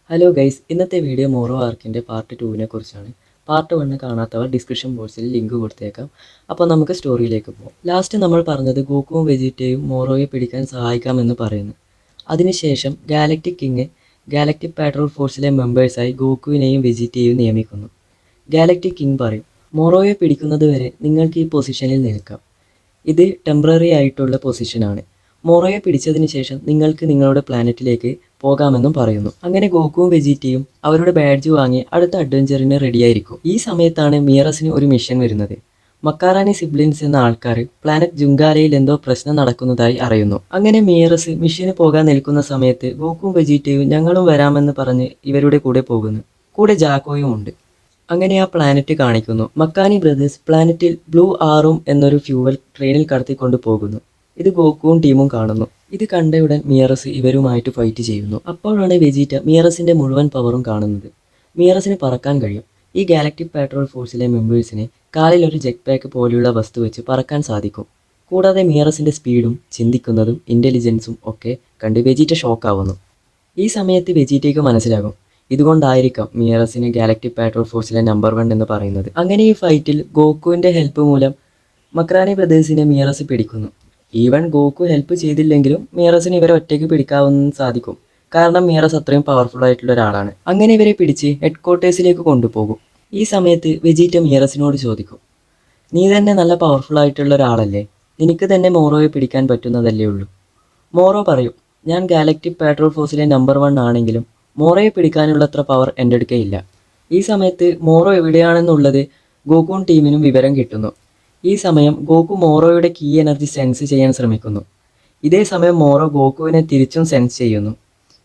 Hello guys, ഇന്നത്തെ video മോറോ ആർക്കിൻ്റെ part 2 കുറിച്ചാണ്. Part 1 കാണാത്തവർ ഡിസ്ക്രിപ്ഷൻ ബോക്സിൽ ലിങ്ക് കൊടുത്തേക്കാം. അപ്പോൾ നമുക്ക് സ്റ്റോറിയിലേക്ക് പോകാം. ലാസ്റ്റ് നമ്മൾ പറഞ്ഞത് ഗോക്കുവും വെജിറ്റയും മോറോയെ പിടിക്കാൻ സഹായിക്കാമെന്ന് പറയുന്നു. അതിനുശേഷം ഗാലക്റ്റിക് കിങ് ഗാലക്റ്റിക് പാട്രോൾ ഫോഴ്സിലെ മെമ്പേഴ്സായി ഗോക്കുവിനെയും വെജിറ്റയെയും നിയമിക്കുന്നു. ഗാലക്റ്റിക് കിങ് പറയും, മോറോയെ പിടിക്കുന്നത് വരെ നിങ്ങൾക്ക് ഈ പൊസിഷനിൽ നിൽക്കാം. ഇത് ടെമ്പററി ആയിട്ടുള്ള പൊസിഷനാണ്. മോറോയെ പിടിച്ചതിന് ശേഷം നിങ്ങൾക്ക് നിങ്ങളുടെ പ്ലാനറ്റിലേക്ക് പോകാമെന്നും പറയുന്നു. അങ്ങനെ ഗോക്കുവും വെജിറ്റയും അവരുടെ ബാഡ്ജ് വാങ്ങി അടുത്ത അഡ്വഞ്ചറിന് റെഡിയായിരിക്കും. ഈ സമയത്താണ് മിയറസിന് ഒരു മിഷൻ വരുന്നത്. മക്കാറാനി സിബ്ലിൻസ് എന്ന ആൾക്കാർ പ്ലാനറ്റ് ജുങ്കാലയിൽ എന്തോ പ്രശ്നം നടക്കുന്നതായി അറിയുന്നു. അങ്ങനെ മിയറസ് മിഷന് പോകാൻ നിൽക്കുന്ന സമയത്ത് ഗോക്കുവും വെജിറ്റയും ഞങ്ങളും വരാമെന്ന് പറഞ്ഞ് ഇവരുടെ കൂടെ പോകുന്നു. കൂടെ ജാക്കോയും ഉണ്ട്. അങ്ങനെ ആ പ്ലാനറ്റ് കാണിക്കുന്നു. മക്കാനി ബ്രദേഴ്സ് പ്ലാനറ്റിൽ ബ്ലൂ ആറും എന്നൊരു ഫ്യൂവൽ ട്രെയിനിൽ കടത്തിക്കൊണ്ട് പോകുന്നു. ഇത് ഗോക്കുവും ടീമും കാണുന്നു. ഇത് കണ്ടയുടൻ മിയറസ് ഇവരുമായിട്ട് ഫൈറ്റ് ചെയ്യുന്നു. അപ്പോഴാണ് വെജിറ്റ മിയറസിന്റെ മുഴുവൻ പവറും കാണുന്നത്. മിയറസിന് പറക്കാൻ കഴിയും. ഈ ഗാലക്റ്റിക് പാട്രോൾ ഫോഴ്സിലെ മെമ്പേഴ്സിന് കാലിൽ ഒരു ജെറ്റ് പാക്ക് പോലെയുള്ള വസ്തു വെച്ച് പറക്കാൻ സാധിക്കും. കൂടാതെ മിയറസിന്റെ സ്പീഡും ചിന്തിക്കുന്നതും ഇന്റലിജൻസും ഒക്കെ കണ്ട് വെജിറ്റ ഷോക്കാവുന്നു. ഈ സമയത്ത് വെജിറ്റയ്ക്ക് മനസ്സിലാകും, ഇതുകൊണ്ടായിരിക്കാം മിയറസിന് ഗാലക്റ്റിക് പാട്രോൾ ഫോഴ്സിലെ നമ്പർ 1 എന്ന് പറയുന്നത്. അങ്ങനെ ഈ ഫൈറ്റിൽ ഗോക്കുവിന്റെ ഹെൽപ്പ് മൂലം മക്രാനി ബ്രദേഴ്സിനെ മിയറസ് പിടിക്കുന്നു. ഈവൻ ഗോക്കു ഹെൽപ്പ് ചെയ്തില്ലെങ്കിലും മിയറസിന് ഇവരെ ഒറ്റയ്ക്ക് പിടിക്കാവുന്ന സാധിക്കും. കാരണം മിയറസ് അത്രയും പവർഫുൾ ആയിട്ടുള്ള ഒരാളാണ്. അങ്ങനെ ഇവരെ പിടിച്ച് ഹെഡ് ക്വാർട്ടേഴ്സിലേക്ക് കൊണ്ടുപോകും. ഈ സമയത്ത് വെജിറ്റ മിയറസിനോട് ചോദിക്കും, നീ തന്നെ നല്ല പവർഫുൾ ആയിട്ടുള്ള ഒരാളല്ലേ, നിനക്ക് തന്നെ മോറോയെ പിടിക്കാൻ പറ്റുന്നതല്ലേ ഉള്ളൂ. മോറോ പറയും, ഞാൻ ഗാലക്റ്റിക് പാട്രോൾ ഫോഴ്സിലെ നമ്പർ 1 ആണെങ്കിലും മോറോയെ പിടിക്കാനുള്ളത്ര പവർ എൻ്റെ അടുക്കയില്ല. ഈ സമയത്ത് മോറോ എവിടെയാണെന്നുള്ളത് ഗോക്കുവും ടീമിനും വിവരം കിട്ടുന്നു. ഈ സമയം ഗോക്കു മോറോയുടെ കീ എനർജി സെൻസ് ചെയ്യാൻ ശ്രമിക്കുന്നു. ഇതേ സമയം മോറോ ഗോക്കുവിനെ തിരിച്ചും സെൻസ് ചെയ്യുന്നു.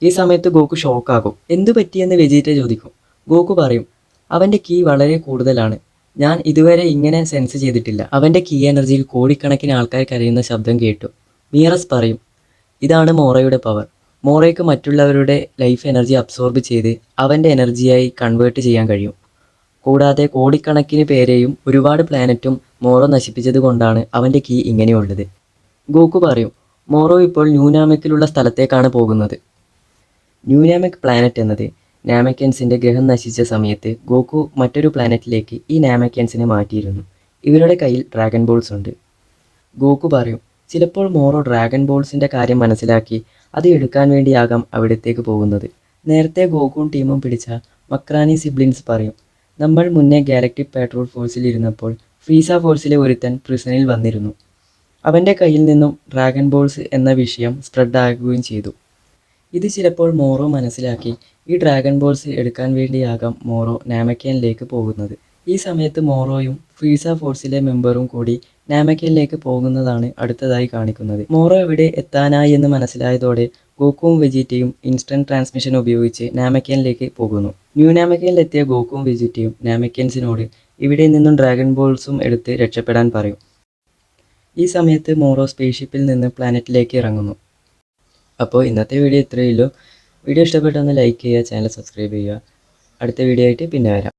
ഈ സമയത്ത് ഗോക്കു ഷോക്കാകും. എന്തു പറ്റിയെന്ന് വെജിറ്റ ചോദിക്കും. ഗോക്കു പറയും, അവൻ്റെ കീ വളരെ കൂടുതലാണ്, ഞാൻ ഇതുവരെ ഇങ്ങനെ സെൻസ് ചെയ്തിട്ടില്ല. അവൻ്റെ കീ എനർജിയിൽ കോടിക്കണക്കിന് ആൾക്കാർ കരയുന്ന ശബ്ദം കേട്ടു. മിയറസ് പറയും, ഇതാണ് മോറോയുടെ പവർ. മോറോയ്ക്ക് മറ്റുള്ളവരുടെ ലൈഫ് എനർജി അബ്സോർബ് ചെയ്ത് അവൻ്റെ എനർജിയായി കൺവേർട്ട് ചെയ്യാൻ കഴിയും. കൂടാതെ കോടിക്കണക്കിന് പേരെയും ഒരുപാട് പ്ലാനറ്റും മോറോ നശിപ്പിച്ചത് കൊണ്ടാണ് അവൻ്റെ കീ ഇങ്ങനെയുള്ളത്. ഗോക്കു പറയും, മോറോ ഇപ്പോൾ ന്യൂനാമെക്കിലുള്ള സ്ഥലത്തേക്കാണ് പോകുന്നത്. ന്യൂനാമെക് പ്ലാനറ്റ് എന്നത് നാമക്കൻസിൻ്റെ ഗ്രഹം നശിച്ച സമയത്ത് ഗോക്കു മറ്റൊരു പ്ലാനറ്റിലേക്ക് ഈ നാമക്കൻസിനെ മാറ്റിയിരുന്നു. ഇവരുടെ കയ്യിൽ ഡ്രാഗൺ ബോൾസ് ഉണ്ട്. ഗോക്കു പറയും, ചിലപ്പോൾ മോറോ ഡ്രാഗൺ ബോൾസിൻ്റെ കാര്യം മനസ്സിലാക്കി അത് എടുക്കാൻ വേണ്ടിയാകാം അവിടത്തേക്ക് പോകുന്നത്. നേരത്തെ ഗോക്കുവും ടീമും പിടിച്ച മക്രാനി സിബ്ലിൻസ് പറയും, നമ്മൾ മുന്നേ ഗാലക്റ്റിക് പാട്രോൾ ഫോഴ്സിൽ ഇരുന്നപ്പോൾ ഫ്രീസ ഫോഴ്സിലെ ഒരുത്തൻ പ്രിസണിൽ വന്നിരുന്നു. അവൻ്റെ കയ്യിൽ നിന്നും ഡ്രാഗൺ ബോൾസ് എന്ന വിഷയം സ്പ്രെഡ് ആകുകയും ചെയ്തു. ഇത് ചിലപ്പോൾ മോറോ മനസ്സിലാക്കി ഈ ഡ്രാഗൺ ബോൾസ് എടുക്കാൻ വേണ്ടിയാകാം മോറോ നാമക്കനിലേക്ക് പോകുന്നത്. ഈ സമയത്ത് മോറോയും ഫ്രീസ ഫോഴ്സിലെ മെമ്പറും കൂടി നാമക്കനിലേക്ക് പോകുന്നതാണ് അടുത്തതായി കാണിക്കുന്നത്. മോറോ എവിടെ എത്താനായി എന്ന് മനസ്സിലായതോടെ ഗോക്കുവും വെജിറ്റയും ഇൻസ്റ്റന്റ് ട്രാൻസ്മിഷൻ ഉപയോഗിച്ച് നാമക്കനിലേക്ക് പോകുന്നു. ന്യൂ നാമക്കനിലെത്തിയ ഗോക്കുവും വെജിറ്റയും നാമക്കൻസിനോട് ഇവിടെ നിന്നും ഡ്രാഗൺ ബോൾസും എടുത്ത് രക്ഷപ്പെടാൻ പറയും. ഈ സമയത്ത് മോറോ സ്പേസ്ഷിപ്പിൽ നിന്ന് പ്ലാനറ്റിലേക്ക് ഇറങ്ങുന്നു. അപ്പോൾ ഇന്നത്തെ വീഡിയോ ഇത്രയേ ഉള്ളൂ. വീഡിയോ ഇഷ്ടപ്പെട്ടൊന്ന് ലൈക്ക് ചെയ്യുക, ചാനൽ സബ്സ്ക്രൈബ് ചെയ്യുക. അടുത്ത വീഡിയോ ആയിട്ട് പിന്നെ വരാം.